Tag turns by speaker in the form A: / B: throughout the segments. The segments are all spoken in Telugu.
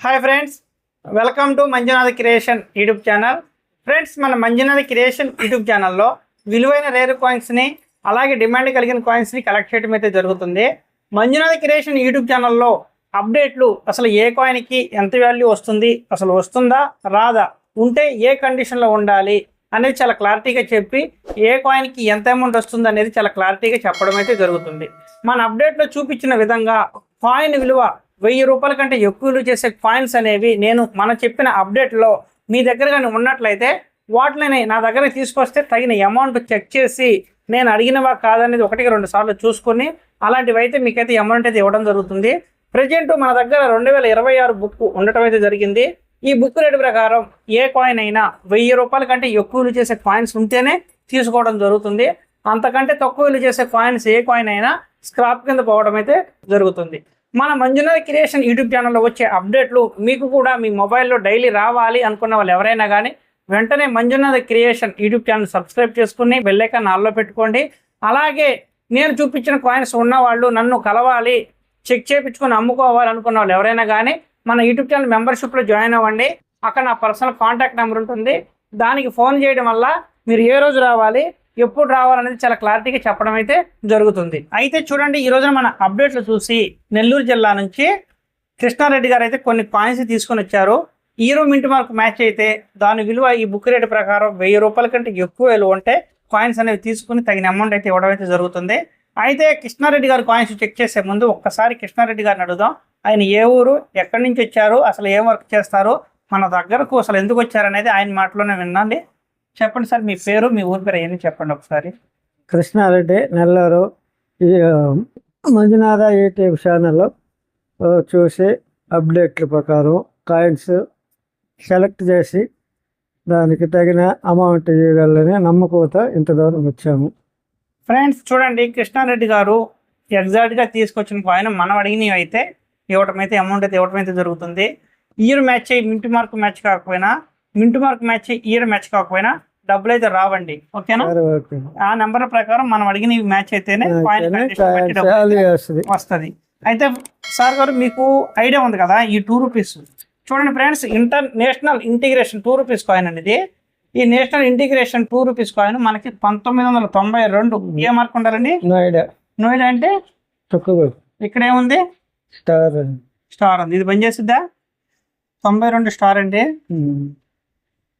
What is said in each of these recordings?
A: Hi friends, welcome to Manjunath creation YouTube channel. Friends, మన మంజునాథ్ క్రియేషన్ యూట్యూబ్ ఛానల్లో విలువైన రేర్ కాయిన్స్ని అలాగే డిమాండ్ కలిగిన కాయిన్స్ని కలెక్ట్ చేయడం అయితే జరుగుతుంది. మంజునాథ్ క్రియేషన్ యూట్యూబ్ ఛానల్లో అప్డేట్లు, అసలు ఏ కాయిన్కి ఎంత వాల్యూ వస్తుంది, అసలు వస్తుందా రాదా, ఉంటే ఏ కండిషన్లో ఉండాలి అనేది చాలా క్లారిటీగా చెప్పి ఏ కాయిన్కి ఎంత అమౌంట్ వస్తుంది అనేది చాలా క్లారిటీగా చెప్పడం అయితే జరుగుతుంది. మన అప్డేట్లో చూపించిన విధంగా కాయిన్ విలువ 1000 రూపాయల కంటే ఎక్కువ విలువ చేసే కాయిన్స్ అనేవి నేను చెప్పిన అప్డేట్లో మీ దగ్గర కానీ ఉన్నట్లయితే వాటిని నా దగ్గరికి తీసుకొస్తే తగిన అమౌంట్ చెక్ చేసి నేను అడిగినవా కాదనేది 1-2 సార్లు చూసుకొని అలాంటివి అయితే మీకైతే అమౌంట్ అయితే ఇవ్వడం జరుగుతుంది. ప్రజెంట్ మన దగ్గర 2026 బుక్ ఉండటం అయితే జరిగింది. ఈ బుక్ రేటు ప్రకారం ఏ కాయిన్ అయినా 1000 రూపాయల కంటే ఎక్కువ విలువ చేసే కాయిన్స్ ఉంటేనే తీసుకోవడం జరుగుతుంది. అంతకంటే తక్కువ విలువ చేసే కాయిన్స్ ఏ కాయిన్ అయినా స్క్రాప్ కింద పోవడం అయితే జరుగుతుంది. మన మంజునాథ్ క్రియేషన్ యూట్యూబ్ ఛానల్లో వచ్చే అప్డేట్లు మీకు కూడా మీ మొబైల్లో డైలీ రావాలి అనుకున్న వాళ్ళు ఎవరైనా కానీ వెంటనే Manjunath creation YouTube channel subscribe చేసుకుని బెల్ ఐకాన్ ఆన్లో పెట్టుకోండి. అలాగే నేను చూపించిన కాయిన్స్ ఉన్న వాళ్ళు నన్ను కలవాలి, చెక్ చేయించుకొని అమ్ముకోవాలి అనుకున్న వాళ్ళు ఎవరైనా కానీ మన యూట్యూబ్ ఛానల్ మెంబర్షిప్లో జాయిన్ అవ్వండి. అక్కడ నా పర్సనల్ కాంటాక్ట్ నెంబర్ ఉంటుంది. దానికి ఫోన్ చేయడం వల్ల మీరు ఏ రోజు రావాలి, ఎప్పుడు రావాలనేది చాలా క్లారిటీగా చెప్పడం అయితే జరుగుతుంది. అయితే చూడండి, ఈ రోజున మన అప్డేట్లు చూసి నెల్లూరు జిల్లా నుంచి కృష్ణారెడ్డి గారు అయితే కొన్ని కాయిన్స్ తీసుకొని వచ్చారు. హీరో మింట్ మార్క్ మ్యాచ్ అయితే దాని విలువ ఈ బుక్ రేటు ప్రకారం 1000 రూపాయల కంటే ఎక్కువ విలువ ఉంటే కాయిన్స్ అనేవి తీసుకుని తగిన అమౌంట్ అయితే ఇవ్వడం అయితే జరుగుతుంది. అయితే కృష్ణారెడ్డి గారు కాయిన్స్ చెక్ చేసే ముందు ఒక్కసారి కృష్ణారెడ్డి గారిని అడుగుదాం. ఆయన ఏ ఊరు, ఎక్కడి నుంచి వచ్చారు, అసలు ఏం వర్క్ చేస్తారు, మన దగ్గరకు అసలు ఎందుకు వచ్చారనేది ఆయన మాటలోనే వినండి. చెప్పండి సార్, మీ పేరు, మీ ఊరి పేరు ఏంటి చెప్పండి ఒకసారి.
B: కృష్ణారెడ్డి, నెల్లూరు. ఈ మంజునాథ యూట్యూబ్ ఛానల్ చూసి అప్డేట్ల ప్రకారం కాయిన్స్ సెలెక్ట్ చేసి దానికి తగిన అమౌంట్ ఇవ్వగలని నమ్మకంతో ఇంత దూరం వచ్చాము.
A: ఫ్రెండ్స్ చూడండి, కృష్ణారెడ్డి గారు ఎగ్జాక్ట్గా తీసుకొచ్చిన కాయిన్ మనం అడిగినవి అయితే ఇవ్వటం అయితే అమౌంట్ అయితే ఇవ్వటం అయితే జరుగుతుంది. Year match mint mark match కాకపోయినా, mint mark match year match కాకపోయినా డబ్బులు అయితే రావండి. ఓకేనా? ఆ నెంబర్ ప్రకారం మనం అడిగిన మ్యాచ్ అయితేనే వస్తుంది. అయితే సార్ గారు, మీకు ఐడియా ఉంది కదా ఈ 2 రూపీస్. చూడండి friends, international integration 2 rupees coin అనేది. ఈ నేషనల్ ఇంటిగ్రేషన్ 2 రూపీస్ కాయిన్ మనకి 1992 ఏ మార్క్ ఉండాలండి? నోయిడా అంటే ఇక్కడ ఏముంది? స్టార్ ఉంది. ఇది పనిచేస్తుందా? 92 స్టార్ అండి.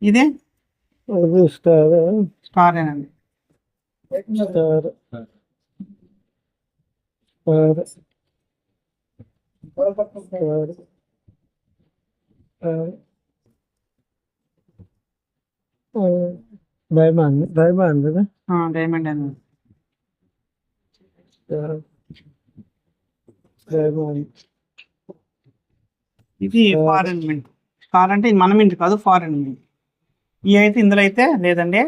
A: ఇది స్టారేనండి.
B: డైమండ్
A: అండి. ఇది ఫారెన్ మింట్. స్టార్ అంటే మన మింట్ కాదు, ఫారెన్ మింట్. ఈ అయితే ఇందులో అయితే లేదండి.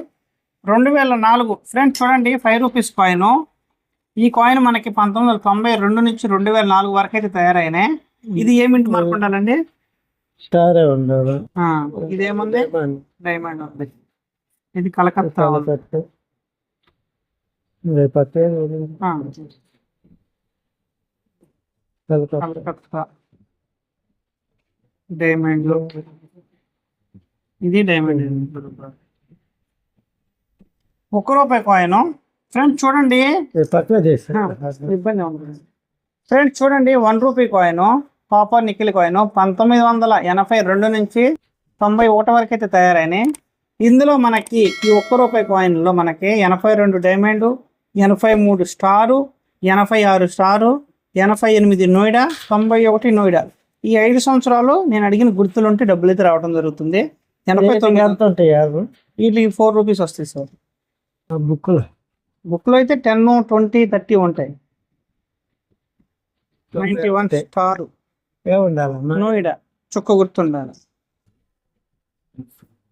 A: 2004 ఫ్రెండ్స్ చూడండి, 5 రూపీస్ కాయిన్. ఈ కాయిన్ మనకి 1992 నుంచి 2004 వరకు అయితే తయారైనాయి. ఇది ఏ మింట్ మార్క్ ఉండాలండి?
B: స్టార్ ఉండాలి.
A: ఇదేముంది? డైమండ్ ఉంది. ఇది కలకత్తా డైమండ్. ఇది డైమండ్. 1 రూపాయి కాయిన్. ఫ్రెండ్స్ చూడండి, ఇబ్బంది ఉంటుంది. ఫ్రెండ్స్ చూడండి, 1 rupee coin, copper nickel coin 1982 నుంచి 91 వరకు అయితే తయారైనాయి. ఇందులో మనకి ఈ 1 రూపాయి కాయిన్లో మనకి 82 diamond, 83 star, 86 star, 88 Noida, 91 Noida. ఈ 5 సంవత్సరాలు నేను అడిగిన గుర్తులు ఉంటే డబ్బులు అయితే రావడం జరుగుతుంది. 89 వీటికి 4 రూపీస్ వస్తాయి సార్. బుక్లో అయితే 10, 20, 30 ఉంటాయి. 91 స్టారు నోయిడా చుక్క గుర్తుండాలి.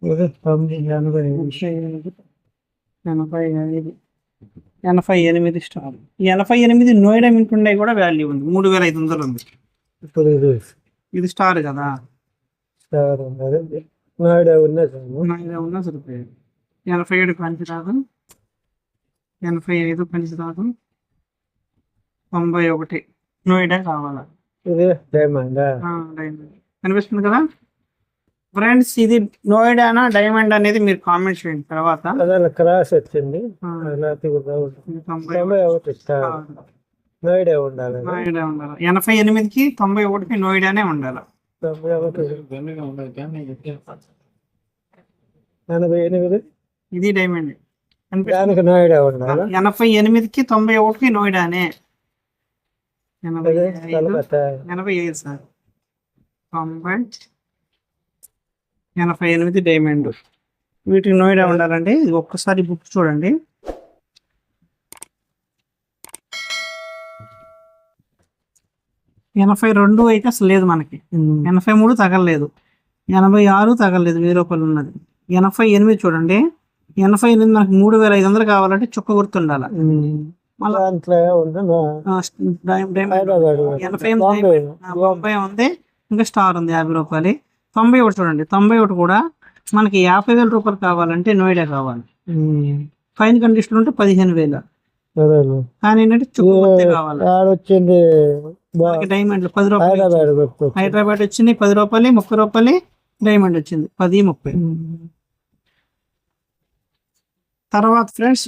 A: 88 స్టార్. 88 నోయిడా మింట్ ఉండే కూడా వాల్యూ ఉంది. 3500 ఉంది. ఇది స్టార్ కదా. నోయిడా ఉన్నా సరిపోయాడు. 87 పంచదారం, 85 పంచదారం, 91 నోయిడా కావాలా?
B: ఇది డైమండ్.
A: డైమండ్ కనిపిస్తుంది కదా ఫ్రెండ్స్. ఇది నోయిడానా డైమండ్ అనేది మీరు కామెంట్ చేయండి తర్వాత.
B: అదే క్రాస్ వచ్చింది.
A: ఆ,
B: లేకపోతే
A: ఇది
B: 91 స్టార్ నోయిడా ఉండాలి.
A: నోయిడా ఉండాలి. 88కి 91కి నోయిడానే ఉండాలి.
B: 88
A: ఇది డైమండ్
B: దానికి నోయిడా ఉండాలి.
A: 88కి 91కి నోయిడానే.
B: అదే కలకత్తా
A: 85 సార్. 88 డైమండ్. వీటికి నోయిడా ఉండాలండి. ఇది ఒక్కసారి బుక్ చూడండి. ఎనభై రెండు అయితే అసలు లేదు మనకి. 83 తగలలేదు. 86 తగలలేదు. 1000 రూపాయలు ఉన్నది. 88 చూడండి. 88 మనకి 3500 కావాలంటే చుక్క గుర్తుండాలి. మళ్ళీ
B: దాంట్లో ఉంది హైదరాబాద్
A: 30 ఉంది. ఇంకా స్టార్ ఉంది 50 రూపాయలు. 91 చూడండి. 91 కూడా మనకి 50,000 రూపాయలు కావాలంటే నోయిడా కావాలి. ఫైన్ కండిషన్ ఉంటే 15,000. కానీ ఏంటంటే చుక్క గుర్తే కావాలి.
B: వచ్చింది
A: మనకి డైమండ్ 10 రూపాయలు.
B: హైదరాబాద్
A: హైదరాబాద్ వచ్చింది 10 రూపాయలు, 30 రూపాయలు. డైమండ్ వచ్చింది 10, 30. తర్వాత ఫ్రెండ్స్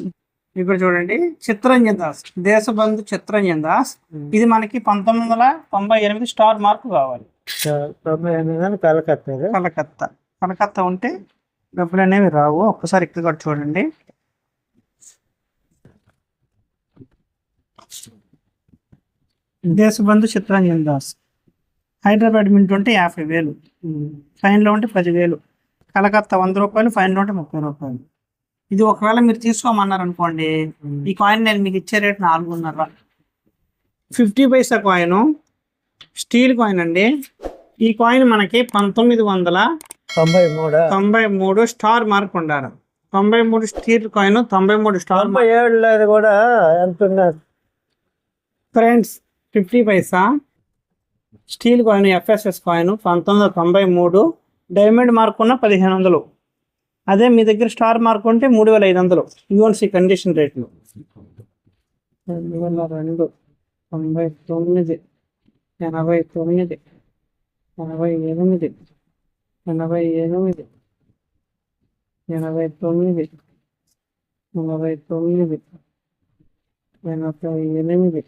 A: ఇక్కడ చూడండి చిత్తరంజన్ దాస్, దేశబంధు చిత్తరంజన్ దాస్. ఇది మనకి 1998 స్టార్ మార్క్ కావాలి.
B: కలకత్తా
A: కలకత్తా. కలకత్తా ఉంటే డబ్బులు అనేవి రావు. ఒక్కసారి ఇక్కడ కూడా చూడండి. దేశబంధు చిత్తరంజన్ దాస్. హైదరాబాద్ మింట్ ఉంటే 50,000, ఫైన్లో ఉంటే 10,000. కలకత్తా 100 రూపాయలు, ఫైన్లో ఉంటే 30 రూపాయలు. ఇది ఒకవేళ మీరు తీసుకోమన్నారు అనుకోండి, ఈ కాయిన్ నేను మీకు ఇచ్చే రేట్ 4.5. 50 పైసా కాయిన్, స్టీల్ కాయిన్ అండి. ఈ కాయిన్ మనకి 1993 స్టార్ మార్క్ ఉండాలి. 93 స్టీల్ కాయిన్, 93 స్టార్.
B: 97 కూడా ఎంత ఉన్నారు
A: ఫ్రెండ్స్ 50 పైసా steel coin, FSS coin 1993. Diamond mark ఉన్న 1500. అదే మీ దగ్గర స్టార్ మార్క్ ఉంటే 3500. యూఎన్సీ కండిషన్ రేట్లు. 2002, 99, 89, 88, 88, 89, 99, 88, 88, 88, 2002, 98, 88.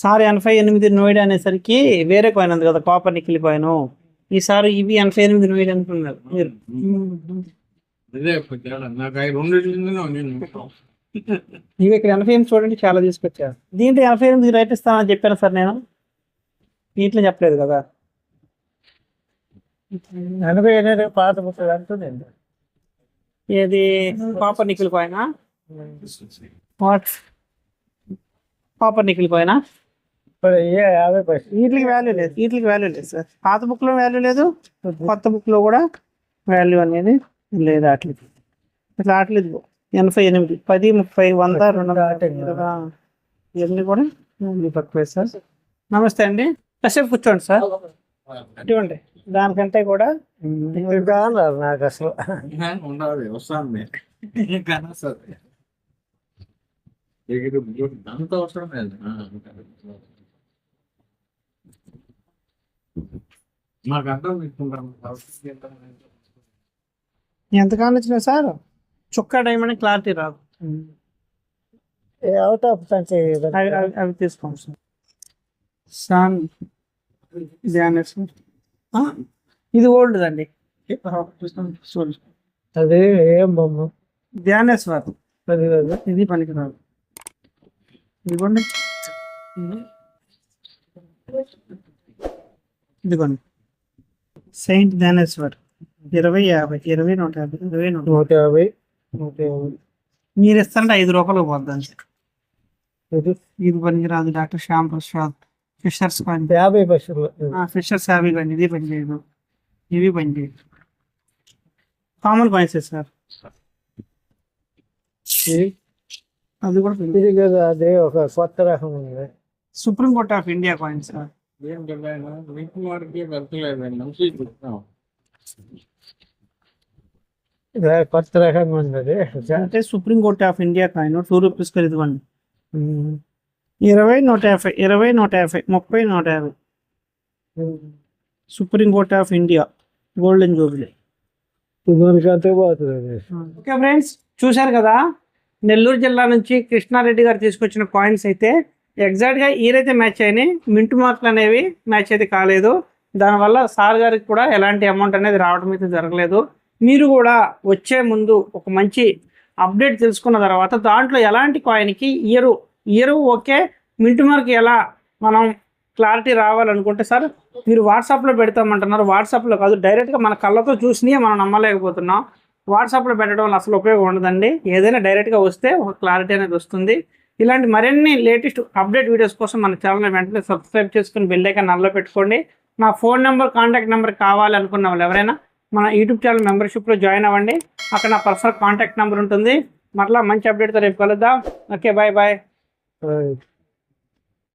A: సారీ 88 నోయిడా అనేసరికి వేరే కాయిన్ ఉంది కదా, కాపర్ నికిల్ కాయిన్. ఈసారి ఇవి 88 నోయిడా అనుకున్నారు మీరు. ఇవి ఇక్కడ 88 చూడండి, చాలా తీసుకొచ్చారు. దీంట్లో 88 రేట్ ఇస్తానని చెప్పాను సార్ నేను. దీంట్లో చెప్పలేదు కదా.
B: 88 పాత పుస్తకం అంటుందండి.
A: ఏది copper nickel coin? What copper nickel coin?
B: ఇప్పుడు 50 పైసలు
A: వీటికి వాల్యూ లేదు. వీటికి వాల్యూ లేదు సార్. పాత బుక్ లో వాల్యూ లేదు, కొత్త బుక్ లో కూడా వాల్యూ అనేది లేదు. అట్లేదు ఇట్లా అట్లేదు. 88, 10, 30, 100, 200 ఇవన్నీ కూడా తక్కువే సార్. నమస్తే అండి, కాసేపు కూర్చోండి సార్. ఇటువంటి దానికంటే కూడా
B: కాదు నాకు అసలు
C: ఉండాలి వస్తుంది అంత అవసరం లేదు. మాకు అర్థం తీసుకుంటాం.
A: ఎంతకాలం వచ్చినా సార్ చుక్క డైమండ్ క్లారిటీ రాదు.
B: అవుట్ ఆఫ్ కంట్రీ
A: అవి తీసుకోండి సార్. సాన్ ఇది ఓల్డ్ అండి.
B: అది ఏం బొమ్మ
A: ధ్యానేశ్వర్. ఇది పనికిరాదు. ఇదిగోండి, ఇదిగోండి సెయింట్ ధ్యానేశ్వర్. 20, 50, 20, 150, 20,
B: 150.
A: మీరు ఇస్తారంటే 5 రూపాయలు పోద్దాం.
B: ఇది
A: ఇది పనికిరాదు. Doctor Shyam Prasad fishers coin.
B: 50 పైసలు.
A: Fishers 50 coin. ఇది పని చేయదు, ఇవి పని చేయదు. Common coins sir. అది కూడా
B: ఇది కదా, అదే ఒక కొత్త రకం ఉంది.
A: Supreme court of India coin sir.
C: ఏం చెప్పాను మీకు వాడికి వెళ్తలేదండి మంచి చెప్తాం
B: ఇది కొత్త రకంగా ఉన్నది
A: అంటే supreme court of India coin 2 rupees ఖరీదుకోండి 20 150 20 150 30 150 supreme court of India golden jubilee.
B: మనకంతే పోతుంది.
A: ఓకే ఫ్రెండ్స్, చూశారు కదా నెల్లూరు జిల్లా నుంచి కృష్ణారెడ్డి గారు తీసుకొచ్చిన కాయిన్స్ అయితే ఎగ్జాక్ట్గా ఈరైతే మ్యాచ్ అయినాయి. మింట్ మార్కులు అనేవి మ్యాచ్ అయితే కాలేదు. దానివల్ల సార్ గారికి కూడా ఎలాంటి అమౌంట్ అనేది రావడం అయితే జరగలేదు. మీరు కూడా వచ్చే ముందు ఒక మంచి అప్డేట్ తెలుసుకున్న తర్వాత దాంట్లో ఎలాంటి కాయిన్కి ఇయరు ఓకే, మింట్ మార్క్ ఎలా మనం క్లారిటీ రావాలనుకుంటే సార్ మీరు వాట్సాప్లో పెడతామంటున్నారు. వాట్సాప్లో కాదు, డైరెక్ట్గా మన కళ్ళతో చూసినే మనం నమ్మలేకపోతున్నాం. వాట్సాప్లో పెట్టడం వల్ల అసలు ఉపయోగం ఉండదండి. ఏదైనా డైరెక్ట్గా వస్తే ఒక క్లారిటీ అనేది వస్తుంది. ఇలాంటి మరిన్ని లేటెస్ట్ అప్డేట్ వీడియోస్ కోసం మన ఛానల్ వెంటనే సబ్స్క్రైబ్ చేసుకుని బెల్ ఐకాన్ నల్ల పెట్టుకోండి. నా ఫోన్ నెంబర్, కాంటాక్ట్ నెంబర్ కావాలి అనుకున్న వాళ్ళు ఎవరైనా మన యూట్యూబ్ ఛానల్ మెంబర్షిప్లో జాయిన్ అవ్వండి. అక్కడ నా పర్సనల్ కాంటాక్ట్ నెంబర్ ఉంటుంది. మరలా మంచి అప్డేట్తో రేపు కలుద్దాం. Okay, bye bye.
B: Right.